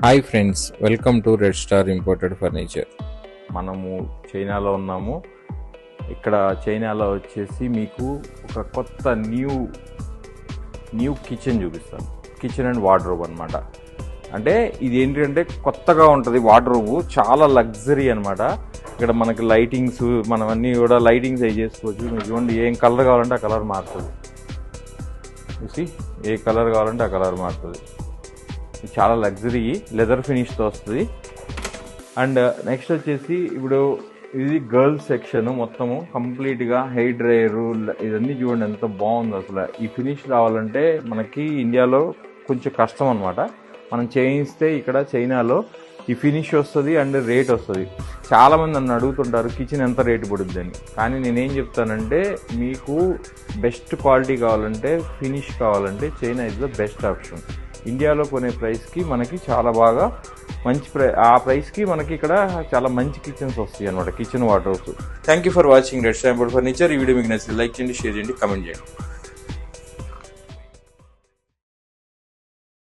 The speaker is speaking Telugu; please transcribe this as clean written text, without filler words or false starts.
Hi friends, welcome to red star imported furniture. మనము చైనాలో ఉన్నాము. ఇక్కడ చైనాలో వచ్చేసి మీకు ఒక కొత్త న్యూ కిచెన్ చూపిస్తాను. కిచెన్ అండ్ వార్డ్రోబ్ అనమాట. అంటే ఇది ఏంటంటే కొత్తగా ఉంటుంది. వార్డ్రోబ్ చాలా లగ్జరీ అనమాట. ఇక్కడ మనకి లైటింగ్స్, మనం అన్నీ కూడా లైటింగ్స్ అవి చేసుకోవచ్చు. మీరు చూడండి, ఏం కలర్ కావాలంటే ఆ కలర్ మారుతుంది. చూసి ఏ కలర్ కావాలంటే ఆ కలర్ మారుతుంది. చాలా లగ్జరీ లెదర్ ఫినిష్తో వస్తుంది. అండ్ నెక్స్ట్ వచ్చేసి ఇప్పుడు ఇది గర్ల్స్ సెక్షన్. మొత్తము కంప్లీట్గా హెయిర్ డ్రైయరు ఇవన్నీ చూడండి ఎంత బాగుంది. అసలు ఈ ఫినిష్ రావాలంటే మనకి ఇండియాలో కొంచెం కష్టం అనమాట. మనం చేయిస్తే ఇక్కడ చైనాలో ఈ ఫినిష్ వస్తుంది అండ్ రేట్ వస్తుంది. చాలామంది నన్ను అడుగుతుంటారు కిచెన్ ఎంత రేటు పడుద్ది అని. కానీ నేనేం చెప్తానంటే, మీకు బెస్ట్ క్వాలిటీ కావాలంటే, ఫినిష్ కావాలంటే China is the best option. ఇండియాలో కొనే ప్రైస్కి మనకి చాలా బాగా మంచి ఆ ప్రైస్కి మనకి ఇక్కడ చాలా మంచి కిచెన్స్ వస్తాయి అనమాట, kitchen wardrobes. Thank you for watching red star imported furniture. ఈ వీడియో మీకు నచ్చితే లైక్ చేయండి, షేర్ చేయండి, కామెంట్ చేయండి.